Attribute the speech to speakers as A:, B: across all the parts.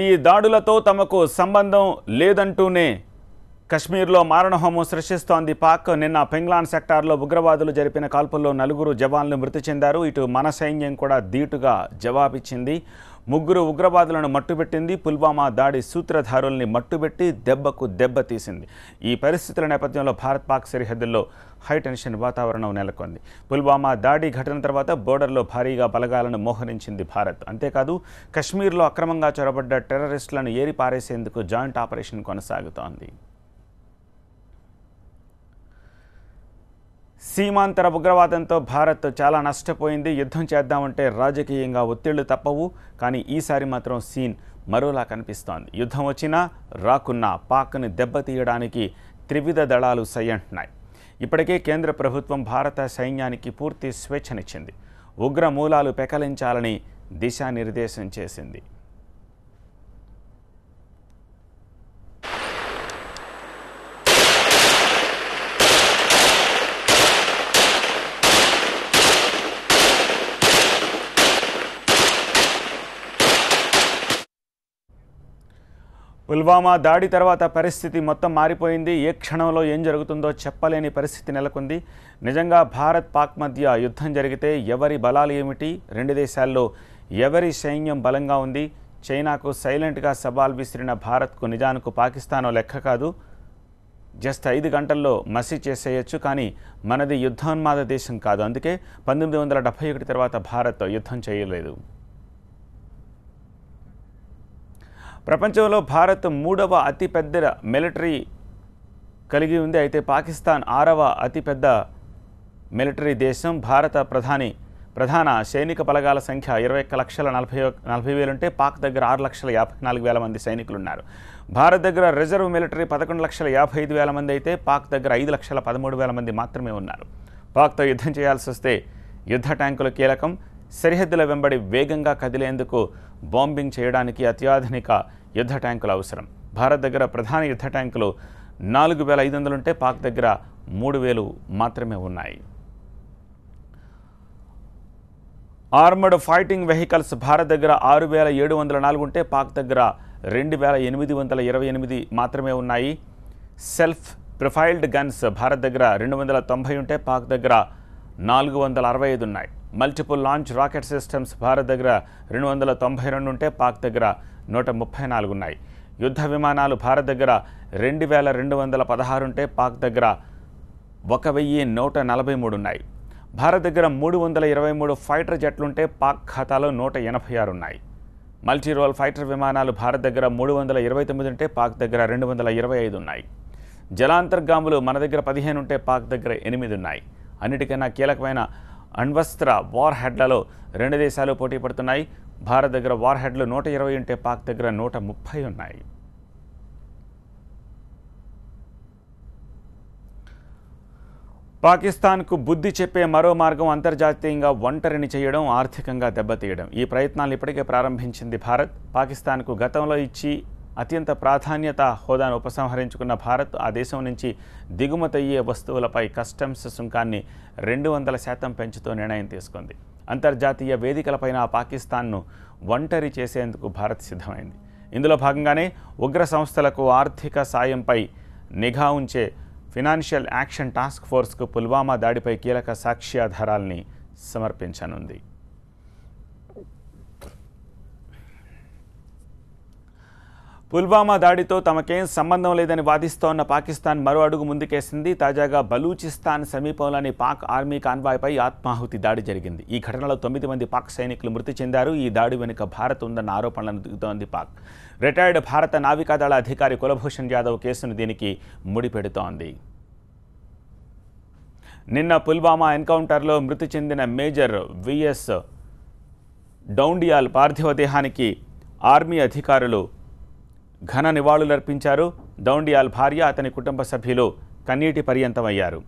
A: ఈ దాడులతో తమకు సంబంధం లేదంటూనే కశ్మీర్లో మారణహోమం సృష్టిస్తోంది పాక్. నిన్న పెంగ్లాన్ సెక్టార్లో ఉగ్రవాదులు జరిపిన కాల్పుల్లో 4 జవాన్లు మృతి చెందారు. ఇటు మన సైన్యం కూడా ధీటుగా జవాబిచ్చింది. 3 ఉగ్రవాదులను మట్టుబెట్టింది. పుల్వామా దాడి సూత్రధారుల్ని మట్టుబెట్టి దెబ్బకు దెబ్బతీసింది. ఈ పరిస్థితుల నేపథ్యంలో భారత్ పాక్ సరిహద్దుల్లో హైటెన్షన్ వాతావరణం నెలకొంది. పుల్వామా దాడి ఘటన తర్వాత బోర్డర్లో భారీగా బలగాలను మోహరించింది భారత్. అంతేకాదు కశ్మీర్లో అక్రమంగా చొరబడ్డ టెర్రరిస్టులను ఏరిపారేసేందుకు జాయింట్ ఆపరేషన్ కొనసాగుతోంది. సీమాంతర ఉగ్రవాదంతో భారత్ చాలా నష్టపోయింది. యుద్ధం చేద్దామంటే రాజకీయంగా ఒత్తిళ్లు తప్పవు. కానీ ఈసారి మాత్రం సీన్ మరోలా కనిపిస్తోంది. యుద్ధం వచ్చినా రాకున్నా పాక్ని దెబ్బతీయడానికి త్రివిధ దళాలు సై అంటున్నాయి. ఇప్పటికే కేంద్ర ప్రభుత్వం భారత సైన్యానికి పూర్తి స్వేచ్ఛనిచ్చింది. ఉగ్ర మూలాలు పెకలించాలని దిశానిర్దేశం చేసింది. పుల్వామా దాడి తర్వాత పరిస్థితి మొత్తం మారిపోయింది. ఏ క్షణంలో ఏం జరుగుతుందో చెప్పలేని పరిస్థితి నెలకొంది. నిజంగా భారత్ పాక్ మధ్య యుద్ధం జరిగితే ఎవరి బలాలు ఏమిటి, రెండు దేశాల్లో ఎవరి సైన్యం బలంగా ఉంది? చైనాకు సైలెంట్గా సవాల్ విసిరిన భారత్కు నిజానికి పాకిస్తాన్ లెక్క కాదు. జస్ట్ 5 గంటల్లో మసి చేసేయచ్చు. కానీ మనది యుద్ధోన్మాద దేశం కాదు. అందుకే 1971 తర్వాత భారత్ యుద్ధం చేయలేదు. ప్రపంచంలో భారత్ 3వ అతిపెద్ద మిలిటరీ కలిగి ఉంది. అయితే పాకిస్తాన్ 6వ అతిపెద్ద మిలిటరీ దేశం. భారత ప్రధాన సైనిక బలగాల సంఖ్య 21,40,000 ఉంటే పాక్ దగ్గర 6,54,000 మంది సైనికులు ఉన్నారు. భారత్ దగ్గర రిజర్వ్ మిలిటరీ 11,55,000 మంది అయితే పాక్ దగ్గర 5,13,000 మంది మాత్రమే ఉన్నారు. పాక్తో యుద్ధం చేయాల్సి వస్తే యుద్ధ ట్యాంకులు కీలకం. సరిహద్దుల వెంబడి వేగంగా కదిలేందుకు బాంబింగ్ చేయడానికి అత్యాధునిక యుద్ధ ట్యాంకులు అవసరం. భారత్ దగ్గర ప్రధాన యుద్ధ ట్యాంకులు 4,500 ఉంటే పాక్ దగ్గర 3,000 మాత్రమే ఉన్నాయి. ఆర్మర్డ్ ఫైటింగ్ వెహికల్స్ భారత్ దగ్గర 6,704 ఉంటే పాక్ దగ్గర 2,828 మాత్రమే ఉన్నాయి. సెల్ఫ్ ప్రొఫైల్డ్ గన్స్ భారత్ దగ్గర 290 ఉంటే పాక్ దగ్గర 465 ఉన్నాయి. Multiple launch rocket systems Bharat దగ్గర 292 ఉంటే పాక్ దగ్గర 134 ఉన్నాయి. యుద్ధ విమానాలు భారత్ దగ్గర 2,216 ఉంటే పాక్ దగ్గర 1,143 ఉన్నాయి. భారత్ దగ్గర 323 ఫైటర్ జట్లుంటే పాక్ ఖాతాలో 186 ఉన్నాయి. మల్టీ రోల్ ఫైటర్ విమానాలు భారత్ దగ్గర 329 ఉంటే పాక్ దగ్గర 225 ఉన్నాయి. జలాంతర్గాములు మన దగ్గర 15 ఉంటే పాక్ దగ్గర 8 ఉన్నాయి. అన్నిటికన్నా కీలకమైన అణ్వస్త్ర వార్ హెడ్లలో 2 దేశాలు పోటీ పడుతున్నాయి. భారత్ దగ్గర వార్ హెడ్లు 120 ఉంటే పాక్ దగ్గర 130 ఉన్నాయి. పాకిస్తాన్కు బుద్ధి చెప్పే మరో మార్గం అంతర్జాతీయంగా ఒంటరిని చేయడం, ఆర్థికంగా దెబ్బతీయడం. ఈ ప్రయత్నాలు ఇప్పటికే ప్రారంభించింది భారత్. పాకిస్తాన్కు గతంలో ఇచ్చి అత్యంత ప్రాధాన్యత హోదాను ఉపసంహరించుకున్న భారత్ ఆ దేశం నుంచి దిగుమతయ్యే వస్తువులపై కస్టమ్స్ సుంకాన్ని 200% పెంచుతూ నిర్ణయం తీసుకుంది. అంతర్జాతీయ వేదికలపైన పాకిస్తాన్ను ఒంటరి చేసేందుకు భారత్ సిద్ధమైంది. ఇందులో భాగంగానే ఉగ్ర సంస్థలకు ఆర్థిక సాయంపై నిఘా ఉంచే ఫినాన్షియల్ యాక్షన్ టాస్క్ ఫోర్స్కు పుల్వామా దాడిపై కీలక సాక్ష్యాధారాల్ని సమర్పించనుంది. పుల్వామా దాడితో తమకేం సంబంధం లేదని వాదిస్తోన్న పాకిస్తాన్ మరో అడుగు ముందుకేసింది. తాజాగా బలూచిస్తాన్ సమీపంలోని పాక్ ఆర్మీ కాన్వాయ్పై ఆత్మాహుతి దాడి జరిగింది. ఈ ఘటనలో 9 మంది పాక్ సైనికులు మృతి చెందారు. ఈ దాడి వెనుక భారత్ ఉందన్న ఆరోపణలను దిగుతోంది పాక్. రిటైర్డ్ భారత నావికాదళ అధికారి కులభూషణ్ యాదవ్ కేసును దీనికి ముడిపెడుతోంది. నిన్న పుల్వామా ఎన్కౌంటర్లో మృతి చెందిన మేజర్ విఎస్ డౌండియాల్ పార్థివ దేహానికి ఆర్మీ అధికారులు ఘన నివాళులర్పించారు. డౌండియాల్ భార్య, అతని కుటుంబ సభ్యులు కన్నీటి పర్యంతమయ్యారు.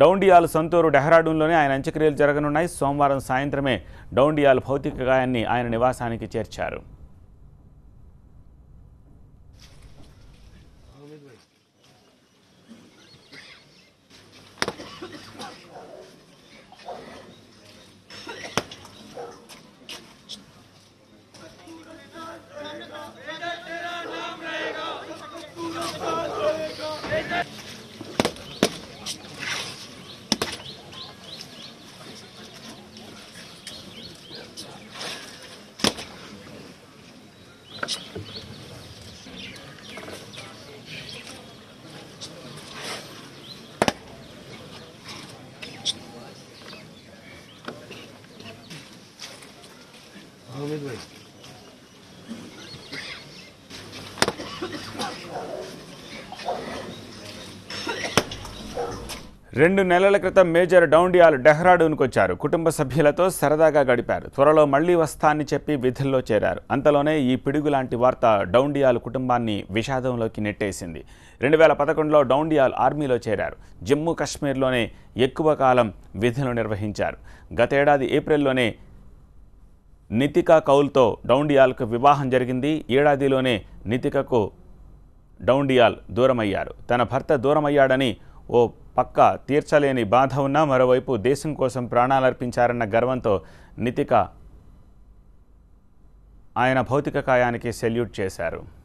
A: డౌండియాల్ సొంతూరు డెహ్రాడూన్లోనే ఆయన అంత్యక్రియలు జరగనున్నాయి. సోమవారం సాయంత్రమే డౌండియాల్ భౌతిక కాయాన్ని ఆయన నివాసానికి చేర్చారు. రెండు నెలల క్రితం మేజర్ డౌండియాల్ డెహ్రాడూన్కు వచ్చారు. కుటుంబ సభ్యులతో సరదాగా గడిపారు. త్వరలో మళ్లీ వస్తానని చెప్పి విధుల్లో చేరారు. అంతలోనే ఈ పిడుగు లాంటి వార్త డౌండియాల్ కుటుంబాన్ని విషాదంలోకి నెట్టేసింది. 2011లో డౌండియాల్ ఆర్మీలో చేరారు. జమ్మూ కాశ్మీర్లోనే ఎక్కువ కాలం విధులు నిర్వహించారు. గతేడాది ఏప్రిల్లోనే నితికా కౌల్తో డౌండియాల్కు వివాహం జరిగింది. ఏడాదిలోనే నితికకు డౌండియాల్ దూరమయ్యారు. తన భర్త దూరమయ్యాడని ఓ పక్క తీర్చలేని బాధ ఉన్నా మరోవైపు దేశం కోసం ప్రాణాలర్పించారన్న గర్వంతో నితిక ఆయన భౌతిక కాయానికి సెల్యూట్ చేశారు.